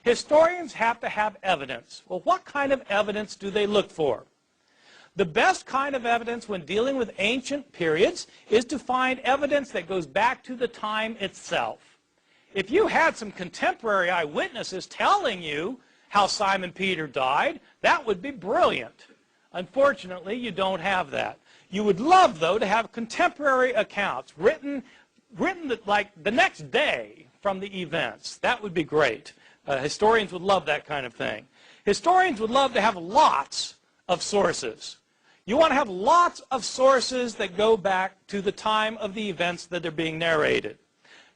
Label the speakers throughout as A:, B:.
A: Historians have to have evidence. Well, what kind of evidence do they look for? The best kind of evidence when dealing with ancient periods is to find evidence that goes back to the time itself. If you had some contemporary eyewitnesses telling you how Simon Peter died, that would be brilliant. Unfortunately, you don't have that. You would love, though, to have contemporary accounts written like the next day from the events. That would be great. Historians would love that kind of thing. Historians would love to have lots of sources. You want to have lots of sources that go back to the time of the events that are being narrated.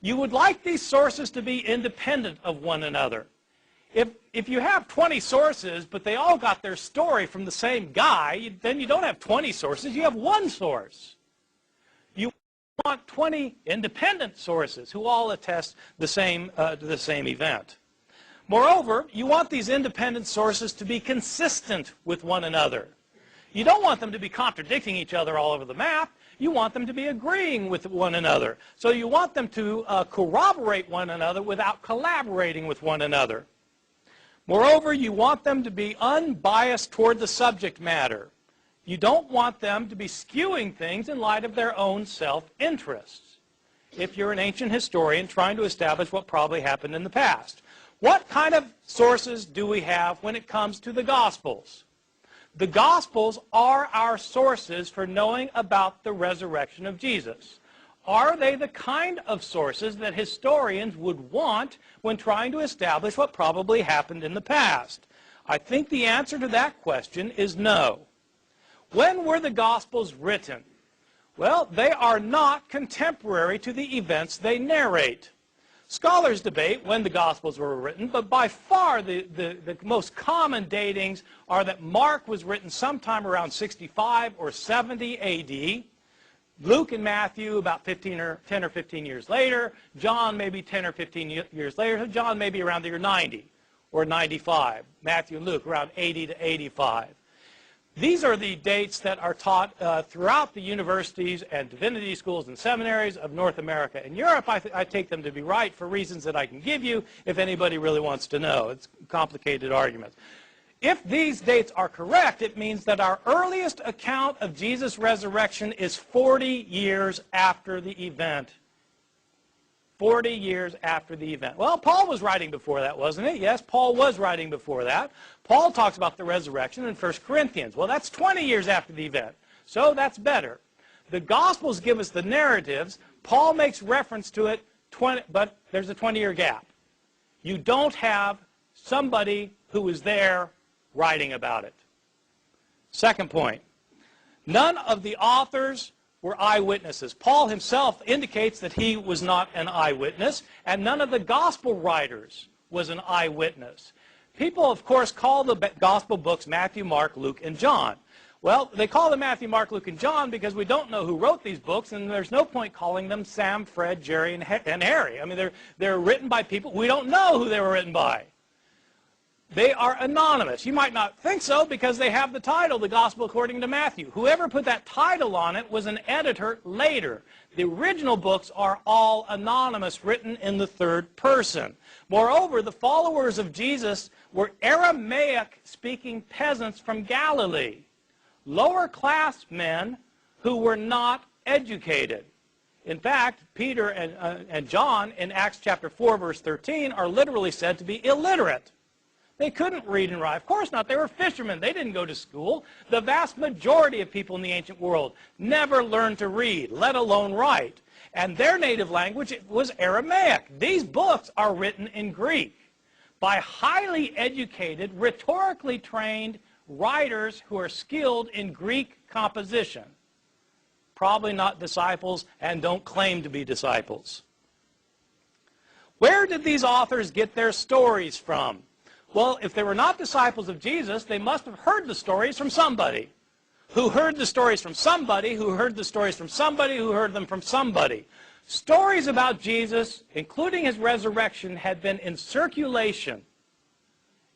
A: You would like these sources to be independent of one another. If you have 20 sources, but they all got their story from the same guy, then you don't have 20 sources, you have one source. You want 20 independent sources who all attest the same event. Moreover, you want these independent sources to be consistent with one another. You don't want them to be contradicting each other all over the map. You want them to be agreeing with one another. So you want them to corroborate one another without collaborating with one another. Moreover, you want them to be unbiased toward the subject matter. You don't want them to be skewing things in light of their own self-interests. If you're an ancient historian trying to establish what probably happened in the past. What kind of sources do we have when it comes to the Gospels? The Gospels are our sources for knowing about the resurrection of Jesus. Are they the kind of sources that historians would want when trying to establish what probably happened in the past? I think the answer to that question is no. When were the Gospels written? Well, they are not contemporary to the events they narrate. Scholars debate when the Gospels were written, but by far the most common datings are that Mark was written sometime around 65 or 70 A.D., Luke and Matthew about 10 or 15 years later, John maybe 10 or 15 years later, so John maybe around the year 90 or 95, Matthew and Luke around 80 to 85. These are the dates that are taught throughout the universities and divinity schools and seminaries of North America and Europe. I take them to be right for reasons that I can give you if anybody really wants to know. It's complicated arguments. If these dates are correct, it means that our earliest account of Jesus' resurrection is 40 years after the event. 40 years after the event. Well, Paul was writing before that, wasn't it? Yes, Paul was writing before that. Paul talks about the resurrection in 1 Corinthians. Well, that's 20 years after the event, so that's better. The Gospels give us the narratives. Paul makes reference to it, but there's a 20-year gap. You don't have somebody who was there writing about it. Second point, none of the authors were eyewitnesses. Paul himself indicates that he was not an eyewitness, and none of the gospel writers was an eyewitness. People, of course, call the gospel books Matthew, Mark, Luke, and John. Well, they call them Matthew, Mark, Luke, and John because we don't know who wrote these books, and there's no point calling them Sam, Fred, Jerry, and Harry. I mean, they're written by people. We don't know who they were written by. They are anonymous. You might not think so because they have the title, The Gospel According to Matthew. Whoever put that title on it was an editor later. The original books are all anonymous, written in the third person. Moreover, the followers of Jesus were Aramaic-speaking peasants from Galilee, lower-class men who were not educated. In fact, Peter and John in Acts chapter 4, verse 13, are literally said to be illiterate. They couldn't read and write. Of course not. They were fishermen. They didn't go to school. The vast majority of people in the ancient world never learned to read, let alone write. And their native language was Aramaic. These books are written in Greek by highly educated, rhetorically trained writers who are skilled in Greek composition. Probably not disciples and don't claim to be disciples. Where did these authors get their stories from? Well, if they were not disciples of Jesus, they must have heard the stories from somebody. Who heard the stories from somebody, who heard the stories from somebody, who heard them from somebody. Stories about Jesus, including his resurrection, had been in circulation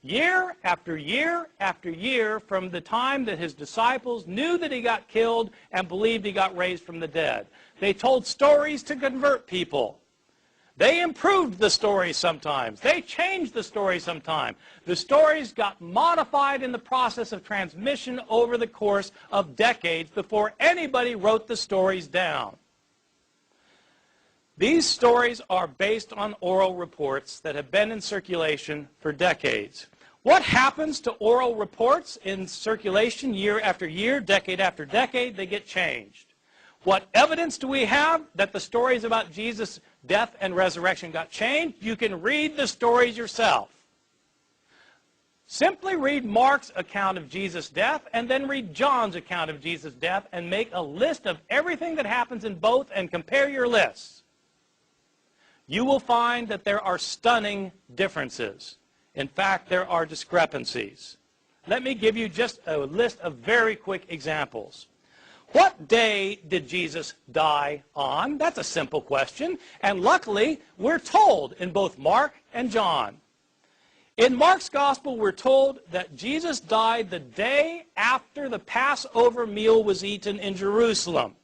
A: year after year after year from the time that his disciples knew that he got killed and believed he got raised from the dead. They told stories to convert people. They improved the stories sometimes. They changed the stories sometimes. The stories got modified in the process of transmission over the course of decades before anybody wrote the stories down. These stories are based on oral reports that have been in circulation for decades. What happens to oral reports in circulation year after year, decade after decade? They get changed. What evidence do we have that the stories about Jesus' death and resurrection got changed? You can read the stories yourself. Simply read Mark's account of Jesus' death and then read John's account of Jesus' death and make a list of everything that happens in both and compare your lists. You will find that there are stunning differences. In fact, there are discrepancies. Let me give you just a list of very quick examples. What day did Jesus die on? That's a simple question. And luckily, we're told in both Mark and John. In Mark's gospel, we're told that Jesus died the day after the Passover meal was eaten in Jerusalem.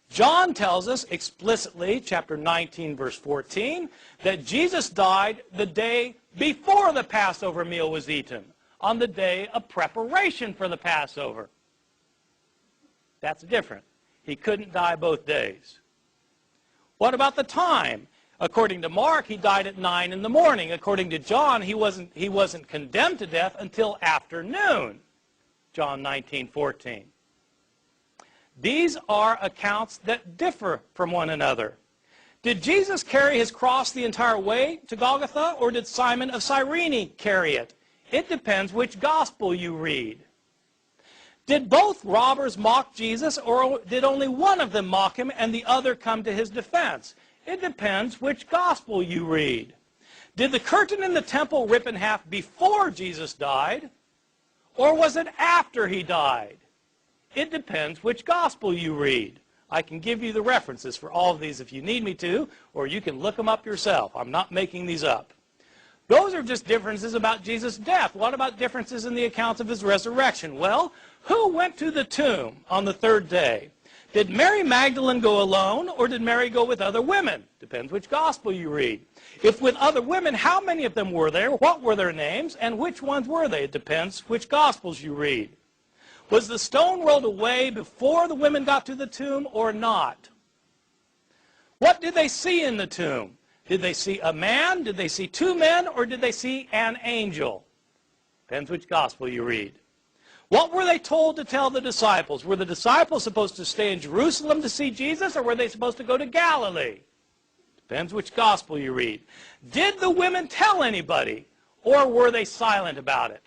A: John tells us explicitly, chapter 19, verse 14, that Jesus died the day before the Passover meal was eaten, on the day of preparation for the Passover. That's different. He couldn't die both days. What about the time? According to Mark, he died at 9 in the morning. According to John, he wasn't condemned to death until afternoon. John 19:14. These are accounts that differ from one another. Did Jesus carry his cross the entire way to Golgotha, or did Simon of Cyrene carry it? It depends which gospel you read. Did both robbers mock Jesus, or did only one of them mock him and the other come to his defense? It depends which gospel you read. Did the curtain in the temple rip in half before Jesus died, or was it after he died? It depends which gospel you read. I can give you the references for all of these if you need me to, or you can look them up yourself. I'm not making these up. Those are just differences about Jesus' death. What about differences in the accounts of his resurrection? Well, who went to the tomb on the third day? Did Mary Magdalene go alone, or did Mary go with other women? Depends which gospel you read. If with other women, how many of them were there? What were their names? And which ones were they? It depends which gospels you read. Was the stone rolled away before the women got to the tomb or not? What did they see in the tomb? Did they see a man? Did they see two men? Or did they see an angel? Depends which gospel you read. What were they told to tell the disciples? Were the disciples supposed to stay in Jerusalem to see Jesus, or were they supposed to go to Galilee? Depends which gospel you read. Did the women tell anybody, or were they silent about it?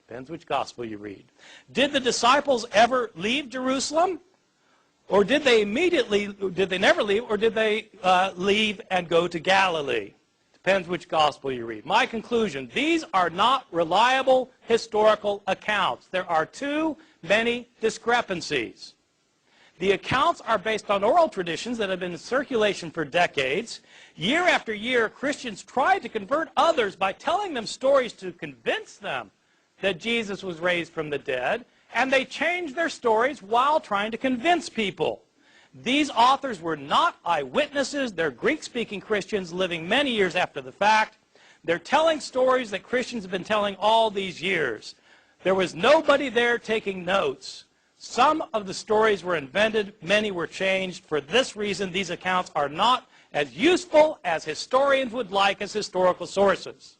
A: Depends which gospel you read. Did the disciples ever leave Jerusalem? Or did they never leave, or did they leave and go to Galilee? Depends which gospel you read. My conclusion, these are not reliable historical accounts. There are too many discrepancies. The accounts are based on oral traditions that have been in circulation for decades. Year after year, Christians tried to convert others by telling them stories to convince them that Jesus was raised from the dead, and they changed their stories while trying to convince people. These authors were not eyewitnesses. They're Greek-speaking Christians living many years after the fact. They're telling stories that Christians have been telling all these years. There was nobody there taking notes. Some of the stories were invented. Many were changed. For this reason, these accounts are not as useful as historians would like as historical sources.